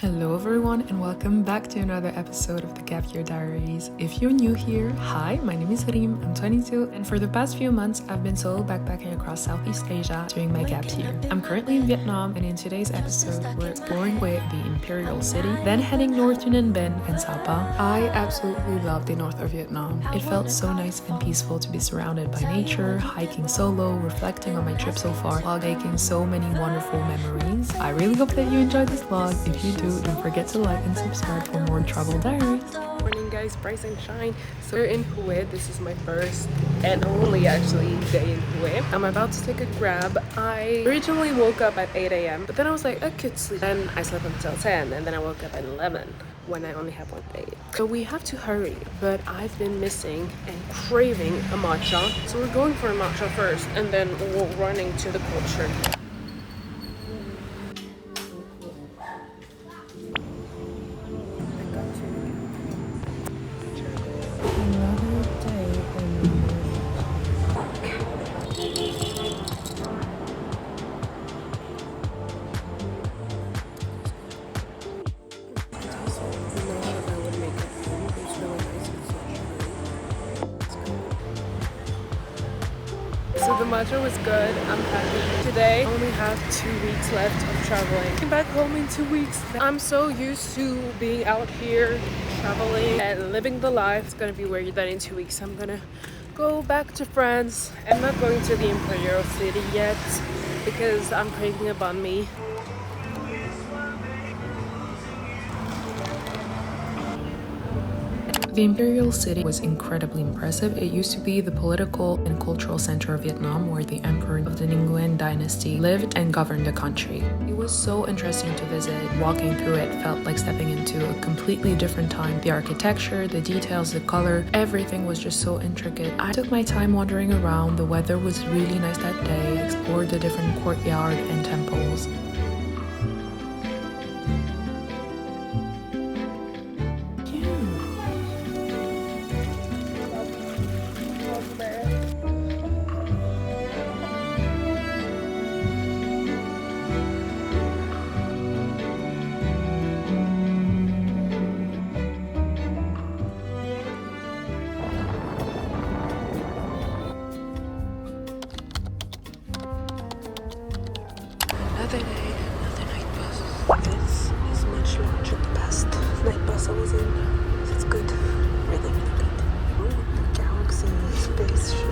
Hello everyone and welcome back to another episode of the Gap Year Diaries. If you're new here, hi, my name is Ryme, I'm 22 and for the past few months I've been solo backpacking across Southeast Asia during my gap year. I'm currently in Vietnam and in today's episode we're exploring with the Imperial City, then heading north to Ninh Binh and Sapa. I absolutely love the north of Vietnam. It felt so nice and peaceful to be surrounded by nature, hiking solo, reflecting on my trip so far while making so many wonderful memories. I really hope that you enjoyed this vlog. If you do, don't forget to like and subscribe for more travel diaries. Morning guys, rise and shine. So we're in Hue. This is my first and only actually day in Hue. I'm about to take a grab. I originally woke up at 8 a.m. but then I was like, I could sleep. Then I slept until 10 and then I woke up at 11 when I only have one day. So we have to hurry, but I've been missing and craving a matcha. So we're going for a matcha first and then we're running to the culture. So the matcha was good, I'm happy. Today, I only have 2 weeks left of traveling. I'm back home in 2 weeks. I'm so used to being out here, traveling and living the life. It's gonna be weird that in 2 weeks I'm gonna go back to France. I'm not going to the Imperial City yet because I'm craving a banh mi. The Imperial City was incredibly impressive. It used to be the political and cultural center of Vietnam where the emperor of the Ninh Binh dynasty lived and governed the country. It was so interesting to visit. Walking through it felt like stepping into a completely different time. The architecture, the details, the color, everything was just so intricate. I took my time wandering around. The weather was really nice that day. I explored the different courtyard and temples. Another day, another night bus. This is much larger than the past night bus I was in. It's good. Really, really good. Oh, the galaxy spaceship.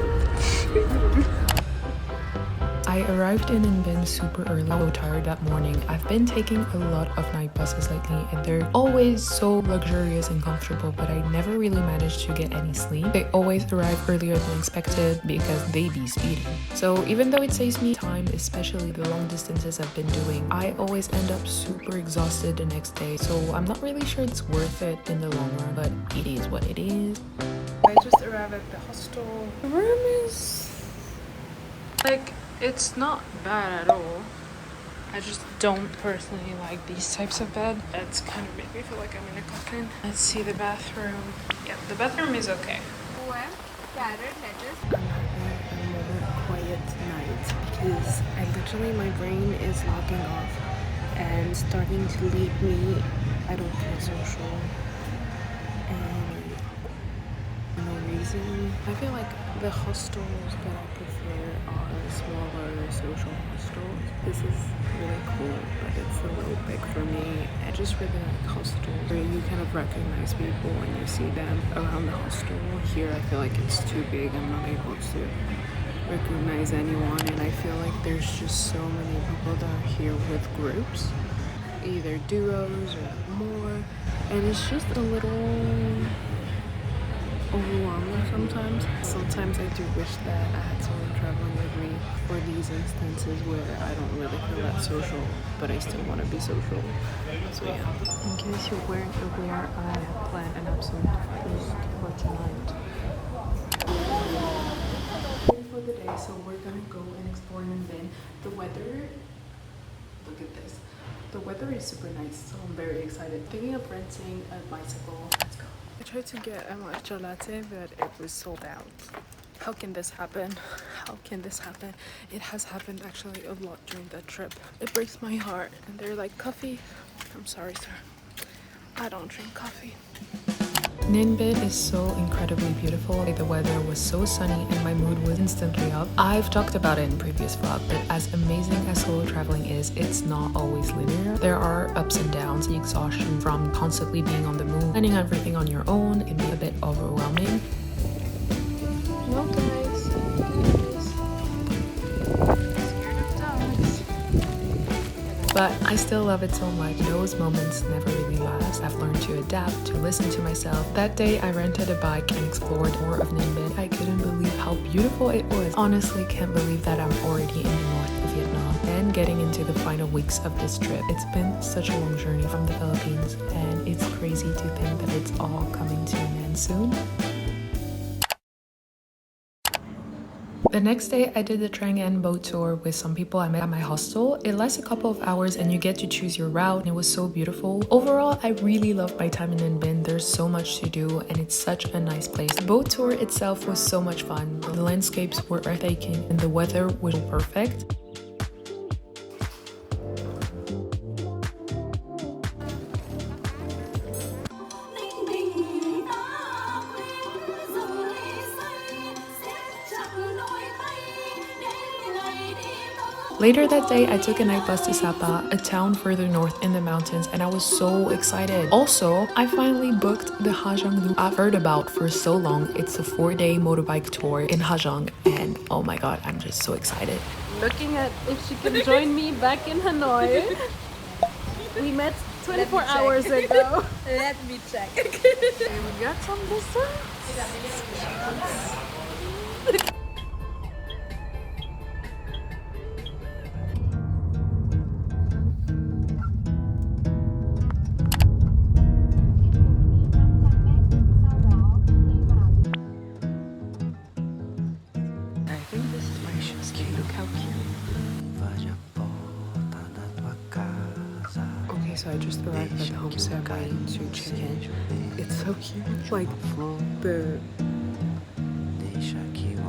I arrived in Ninh Binh super early, so tired that morning. I've been taking a lot of night buses lately and they're always so luxurious and comfortable, but I never really managed to get any sleep. They always arrive earlier than expected because they be speeding. So even though it saves me time, especially the long distances I've been doing, I always end up super exhausted the next day. So I'm not really sure it's worth it in the long run, but it is what it is. I just arrived at the hostel. The room is like, it's not bad at all. I just don't personally like these types of bed. It's kind of make me feel like I'm in a coffin. Let's see the bathroom. Yeah, the bathroom is okay. I'm having a more quiet night because my brain is locking off and starting to lead me. I don't feel social and for no reason. I feel like the hostels that I prefer are smaller social hostels. This is really cool, but it's a little big for me. I just really like hostels where you kind of recognize people when you see them around the hostel. Here I feel like it's too big. I'm not able to recognize anyone, and I feel like there's just so many people that are here with groups, either duos or more, and it's just a little overwhelming sometimes. Sometimes I do wish that I had someone traveling with me for these instances where I don't really feel that social, but I still want to be social. So yeah. In case you weren't aware, I have planned an absolute feast for tonight. For the day, so we're gonna go and explore Ninh Binh. The weather, look at this. The weather is super nice, so I'm very excited. Thinking of renting a bicycle. Let's go. I tried to get a matcha latte, but it was sold out. How can this happen? How can this happen? It has happened actually a lot during that trip. It breaks my heart. And they're like, coffee I'm sorry, sir. I don't drink coffee. Ninh Binh is so incredibly beautiful. The weather was so sunny and my mood was instantly up. I've talked about it in previous vlog, but as amazing as solo traveling is, it's not always linear. There are ups and downs. The exhaustion from constantly being on the move, planning everything on your own can be a bit overwhelming. No, guys. But I still love it so much. Those moments never really last. I've learned to adapt, to listen to myself. That day I rented a bike and explored more of Ninh Binh. I couldn't believe how beautiful it was. Honestly, can't believe that I'm already in the north of Vietnam and getting into the final weeks of this trip. It's been such a long journey from the Philippines, and it's crazy to think that it's all coming to an end soon. The next day, I did the Trang An boat tour with some people I met at my hostel. It lasts a couple of hours and you get to choose your route, and it was so beautiful. Overall, I really loved my time in Ninh Binh. There's so much to do and it's such a nice place. The boat tour itself was so much fun. The landscapes were breathtaking and the weather was perfect. Later that day, I took a night bus to Sapa, a town further north in the mountains, and I was so excited. Also, I finally booked the Ha Giang loop I've heard about for so long. It's a 4-day motorbike tour in Ha Giang, and oh my god, I'm just so excited. Looking at if she can join me back in Hanoi. We met 24 hours ago. Let me check. We got some dessert. So I just arrived at the homestay I'm going to check in. It's so cute. Like the...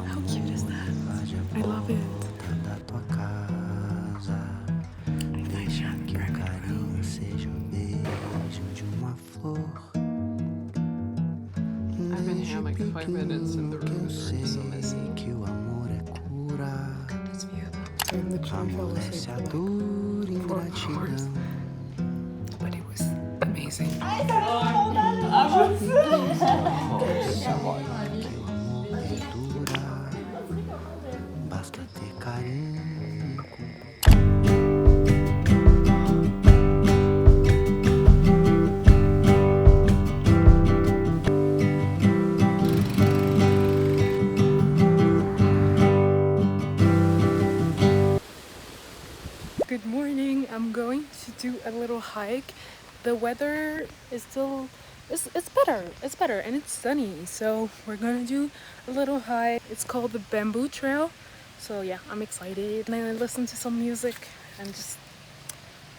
How cute is that? I love it. I've been here like 5 minutes in the room. It's so messy. Look at this view. I'm literally fell asleep for like 4 hours. But it was amazing. Good morning. I'm going to do a little hike. The weather is still it's better and it's sunny, so we're gonna do a little hike. It's called the Bamboo Trail, so yeah, I'm excited. And then I listen to some music and just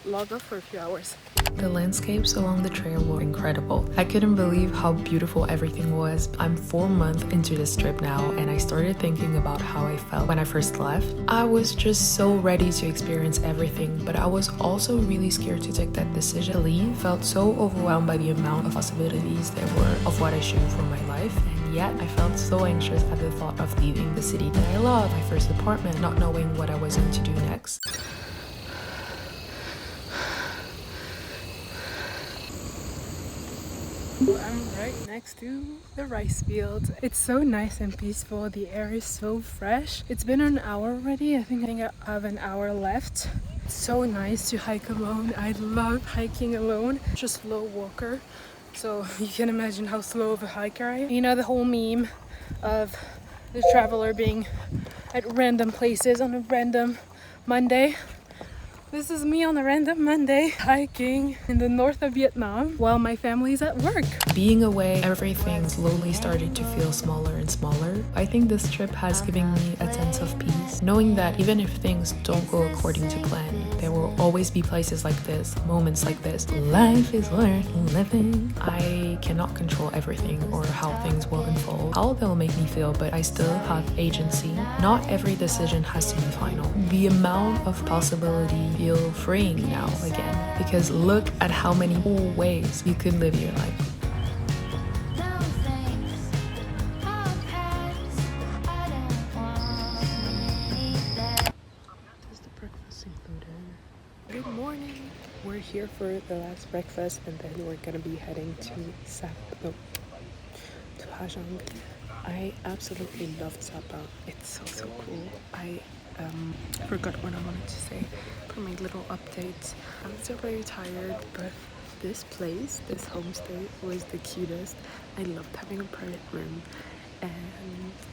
log off for a few hours. The landscapes along the trail were incredible. I couldn't believe how beautiful everything was. I'm 4 months into this trip now, and I started thinking about how I felt when I first left. I was just so ready to experience everything, but I was also really scared to take that decision to leave. Felt so overwhelmed by the amount of possibilities there were of what I should for my life, and yet I felt so anxious at the thought of leaving the city that I love, my first apartment, not knowing what I was going to do next. I'm right next to the rice fields. It's so nice and peaceful. The air is so fresh. It's been an hour already. I think I have an hour left. It's so nice to hike alone. I love hiking alone. Just slow walker. So you can imagine how slow of a hiker I am. You know the whole meme of the traveler being at random places on a random Monday. This is me on a random Monday hiking in the north of Vietnam while my family's at work. Being away, everything slowly started to feel smaller and smaller. I think this trip has given me a sense of peace, knowing that even if things don't go according to plan, there will always be places like this, moments like this. Life is worth living. I cannot control everything or how things will unfold, how they'll make me feel, but I still have agency. Not every decision has to be final. The amount of possibility feel freeing now again, because look at how many ways you could live your life. Is the breakfast included? Good morning. We're here for the last breakfast, and then we're gonna be heading to Hajong. I absolutely loved Sapa. It's so cool. I forgot what I wanted to say for my little updates. I'm still very tired, but this place, this homestay, was the cutest. I loved having a private room, and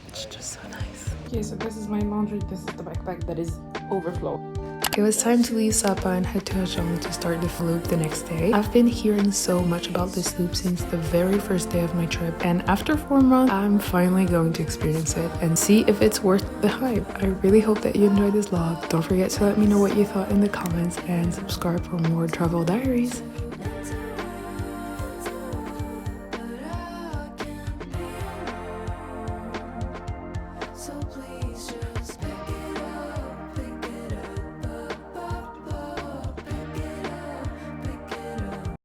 it's just so nice. Okay, so this is my laundry. This is the backpack that is overflow. It was time to leave Sapa and head to Hajong to start the loop the next day. I've been hearing so much about this loop since the very first day of my trip, and after 4 months, I'm finally going to experience it and see if it's worth the hype. I really hope that you enjoyed this vlog. Don't forget to let me know what you thought in the comments and subscribe for more travel diaries. So please